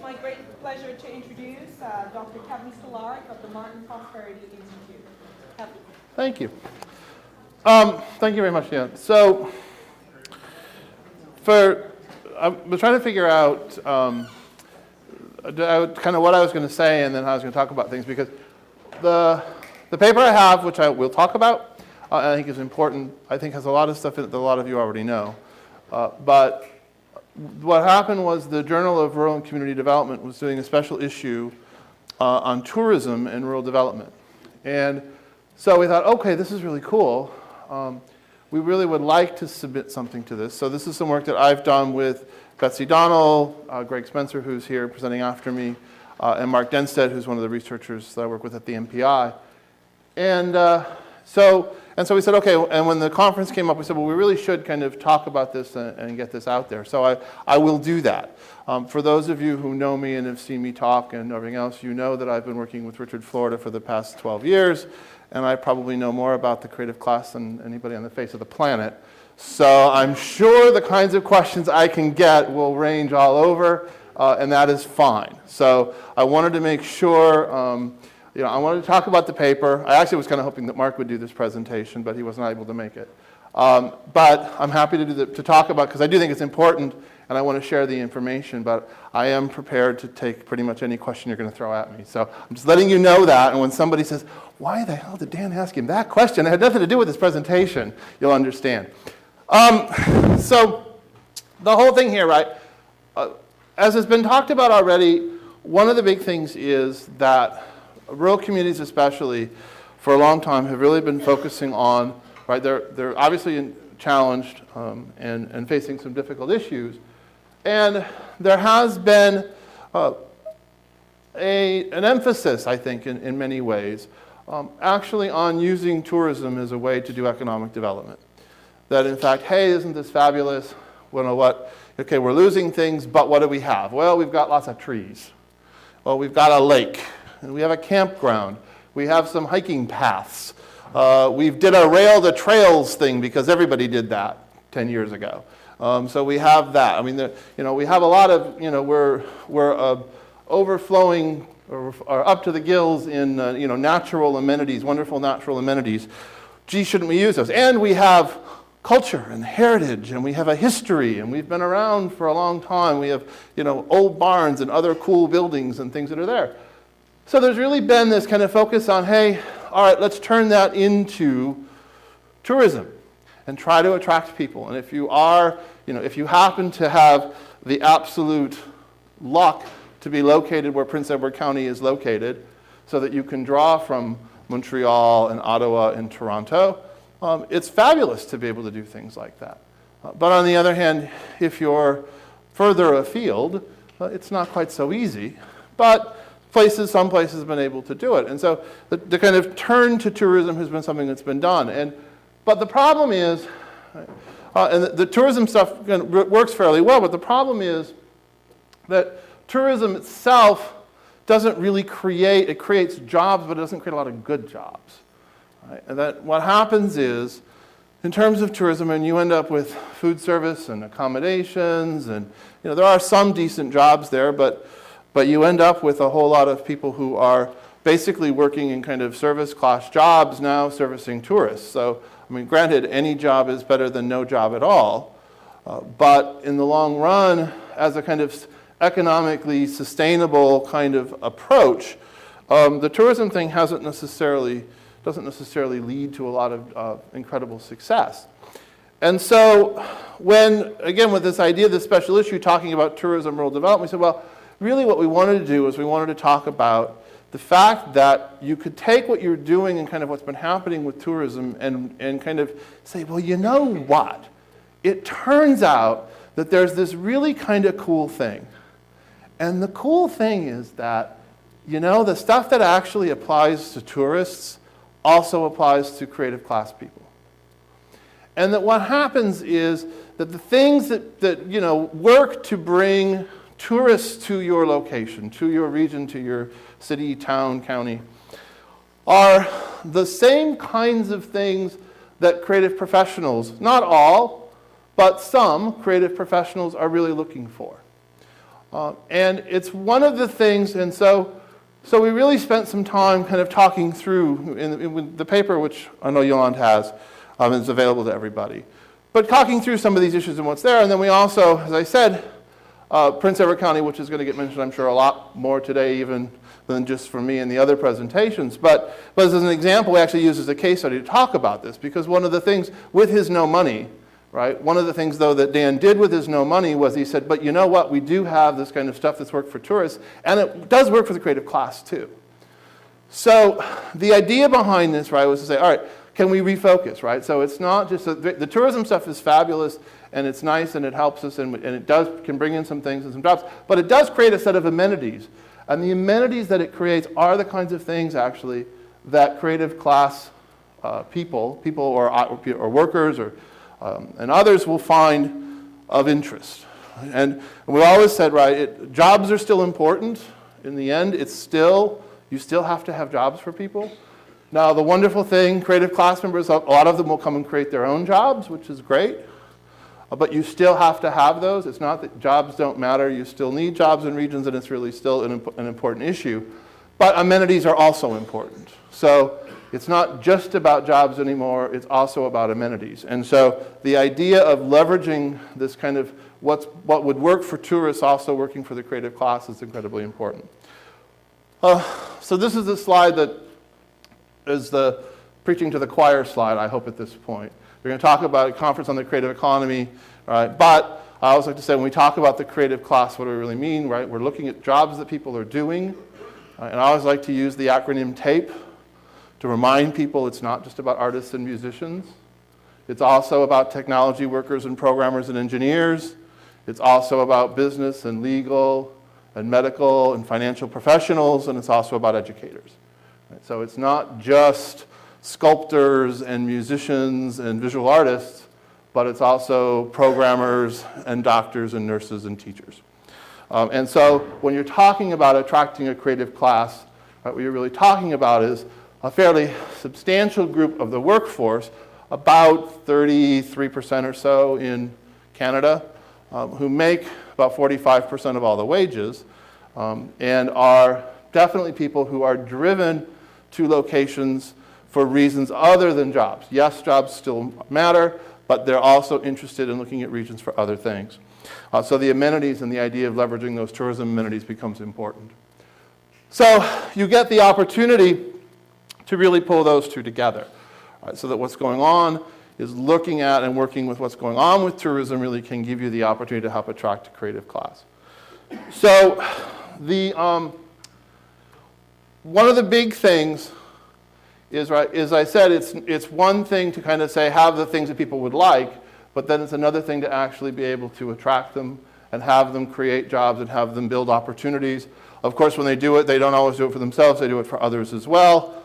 my great pleasure to introduce Dr. Kevin Stolarick of the Martin Prosperity Institute. Kevin. Thank you. Thank you very much, Jan. So, I was trying to figure out kind of what I was going to say and then how I was going to talk about things, because the paper I have, which I will talk about, I think is important. I think has a lot of stuff in it that a lot of you already know. But what happened was the Journal of Rural and Community Development was doing a special issue on tourism and rural development. And so we thought, okay, this is really cool. We really would like to submit something to this. So this is some work that I've done with Betsy, Greg Spencer, who's here presenting after me, and Mark Denstedt, who's one of the researchers that I work with at the MPI. And so we said, okay, and when the conference came up, we said, well, we really should kind of talk about this and get this out there. So I will do that. For those of you who know me and have seen me talk and everything else, you know that I've been working with Richard Florida for the past 12 years, and I probably know more about the creative class than anybody on the face of the planet. So I'm sure the kinds of questions I can get will range all over, and that is fine. So I wanted to make sure, I wanted to talk about the paper. I actually was kind of hoping that Mark would do this presentation, but he wasn't able to make it. But I'm happy to talk about, because I do think it's important, and I want to share the information, but I am prepared to take pretty much any question you're going to throw at me. So I'm just letting you know that, and when somebody says, why the hell did Dan ask him that question? It had nothing to do with this presentation, you'll understand. So the whole thing here, right, as has been talked about already, one of the big things is that rural communities especially, for a long time, have really been focusing on, right, they're obviously challenged and facing some difficult issues. And there has been an emphasis, I think, in many ways, actually on using tourism as a way to do economic development. That in fact, hey, isn't this fabulous? Well, what? Okay, we're losing things, but what do we have? Well, we've got lots of trees. Well, we've got a lake, and we have a campground. We have some hiking paths. We did a rail the trails thing because everybody did that 10 years ago. So we have that. I mean, we have a lot of, we're overflowing or up to the gills in, natural amenities, wonderful natural amenities. Gee, shouldn't we use those? And we have culture and heritage, and we have a history, and we've been around for a long time. We have, old barns and other cool buildings and things that are there. So there's really been this kind of focus on, hey, all right, let's turn that into tourism and try to attract people. And if you are, if you happen to have the absolute luck to be located where Prince Edward County is located, so that you can draw from Montreal and Ottawa and Toronto, it's fabulous to be able to do things like that. But on the other hand, if you're further afield, it's not quite so easy. But some places have been able to do it. And so the kind of turn to tourism has been something that's been done. But the problem is, and the tourism stuff works fairly well, but the problem is that tourism itself doesn't really it creates jobs, but it doesn't create a lot of good jobs. Right? And that what happens is, in terms of tourism, and you end up with food service and accommodations, and there are some decent jobs there, but you end up with a whole lot of people who are basically working in kind of service class jobs now, servicing tourists. So, I mean, granted, any job is better than no job at all, but in the long run, as a kind of economically sustainable kind of approach, the tourism thing doesn't necessarily lead to a lot of incredible success. And so again, with this idea, this special issue talking about tourism, rural development, we said, well, really what we wanted to do is we wanted to talk about the fact that you could take what you're doing and kind of what's been happening with tourism and kind of say, well, you know what? It turns out that there's this really kind of cool thing. And the cool thing is that, the stuff that actually applies to tourists also applies to creative class people. And that what happens is that the things that work to bring tourists to your location, to your region, to your city, town, county, are the same kinds of things that creative professionals, not all, but some creative professionals are really looking for. And it's one of the things, and so we really spent some time kind of talking through in the paper, which I know Yolande has, is available to everybody. But talking through some of these issues and what's there, and then we also, as I said, Prince Edward County, which is going to get mentioned, I'm sure, a lot more today even than just from me and the other presentations. But as an example, we actually use as a case study to talk about this, because one of the things with his no money, right, one of the things, though, that Dan did with his no money was he said, but you know what, we do have this kind of stuff that's worked for tourists, and it does work for the creative class, too. So the idea behind this, right, was to say, all right, can we refocus, right? So it's not just, the tourism stuff is fabulous, and it's nice, and it helps us, and it can bring in some things and some jobs, but it does create a set of amenities. And the amenities that it creates are the kinds of things, actually, that creative class people or workers and others will find of interest. And we always said, right, jobs are still important. In the end, you still have to have jobs for people. Now, the wonderful thing, creative class members, a lot of them will come and create their own jobs, which is great. But you still have to have those. It's not that jobs don't matter. You still need jobs in regions, and it's really still an important issue. But amenities are also important. So it's not just about jobs anymore. It's also about amenities. And so the idea of leveraging this kind of what would work for tourists also working for the creative class is incredibly important. So this is the slide that is the preaching to the choir slide, I hope, at this point. We're going to talk about a conference on the creative economy, right? But I always like to say when we talk about the creative class, what do we really mean, right? We're looking at jobs that people are doing. And I always like to use the acronym TAPE to remind people it's not just about artists and musicians. It's also about technology workers and programmers and engineers. It's also about business and legal and medical and financial professionals, and it's also about educators. Right? So it's not just sculptors and musicians and visual artists, but it's also programmers and doctors and nurses and teachers. And so when you're talking about attracting a creative class, right, what you're really talking about is a fairly substantial group of the workforce, about 33% or so in Canada, who make about 45% of all the wages, and are definitely people who are driven to locations for reasons other than jobs. Yes, jobs still matter, but they're also interested in looking at regions for other things. So the amenities and the idea of leveraging those tourism amenities becomes important. So you get the opportunity to really pull those two together. Right, so that what's going on is looking at and working with what's going on with tourism really can give you the opportunity to help attract a creative class. So one of the big things is, right, as I said, it's one thing to kind of say have the things that people would like, but then it's another thing to actually be able to attract them and have them create jobs and have them build opportunities. Of course, when they do it, they don't always do it for themselves, they do it for others as well.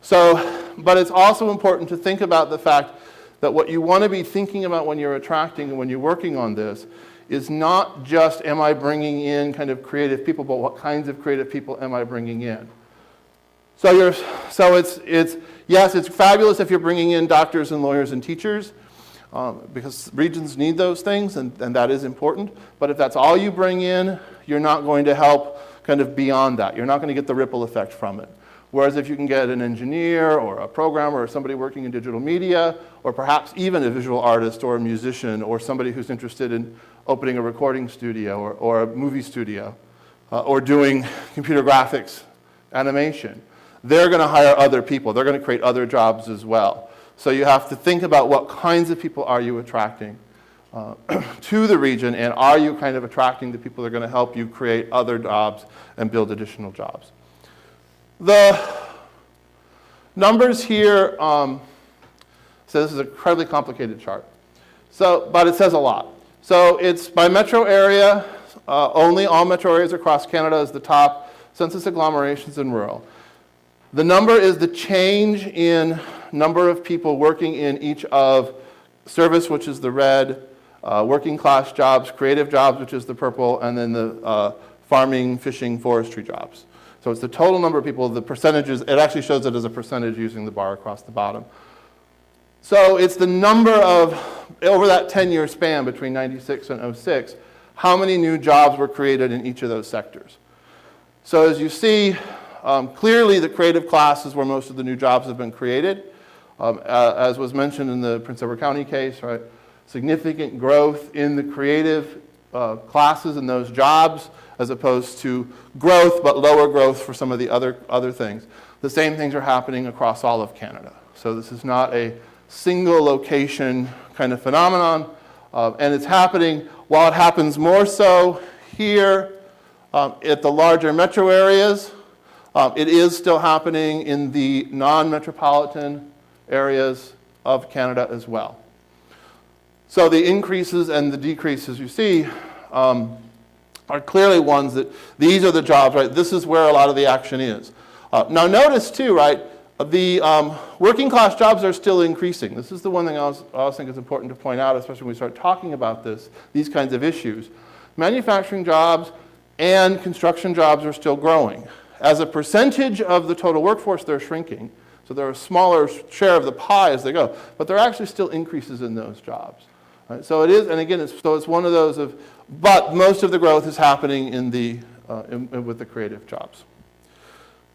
So, but it's also important to think about the fact that what you want to be thinking about when you're attracting and when you're working on this is not just am I bringing in kind of creative people, but what kinds of creative people am I bringing in? So yes, it's fabulous if you're bringing in doctors and lawyers and teachers, because regions need those things, and that is important. But if that's all you bring in, you're not going to help kind of beyond that. You're not going to get the ripple effect from it. Whereas if you can get an engineer or a programmer or somebody working in digital media, or perhaps even a visual artist or a musician or somebody who's interested in opening a recording studio or a movie studio or doing computer graphics animation, they're going to hire other people. They're going to create other jobs as well. So you have to think about what kinds of people are you attracting to the region, and are you kind of attracting the people that are going to help you create other jobs and build additional jobs. The numbers here, so this is an incredibly complicated chart, but it says a lot. So it's by metro area, only all metro areas across Canada is the top, census agglomerations and rural. The number is the change in number of people working in each of service, which is the red, working class jobs, creative jobs, which is the purple, and then the farming, fishing, forestry jobs. So it's the total number of people, the percentages, it actually shows it as a percentage using the bar across the bottom. So it's the number of, over that 10-year span between 96 and 06, how many new jobs were created in each of those sectors. So as you see, clearly the creative class is where most of the new jobs have been created. As was mentioned in the Prince Edward County case, right? Significant growth in the creative classes and those jobs, as opposed to growth, but lower growth for some of the other things. The same things are happening across all of Canada. So this is not a single location kind of phenomenon, and it's happening, while it happens more so here at the larger metro areas, it is still happening in the non-metropolitan areas of Canada as well. So the increases and the decreases you see are clearly ones that these are the jobs, right? This is where a lot of the action is. Now notice too, right, the working class jobs are still increasing. This is the one thing I always think is important to point out, especially when we start talking about these kinds of issues. Manufacturing jobs and construction jobs are still growing. As a percentage of the total workforce, they're shrinking. So they're a smaller share of the pie as they go. But there are actually still increases in those jobs. Right? So it is, and again, it's one of those but most of the growth is happening with the creative jobs.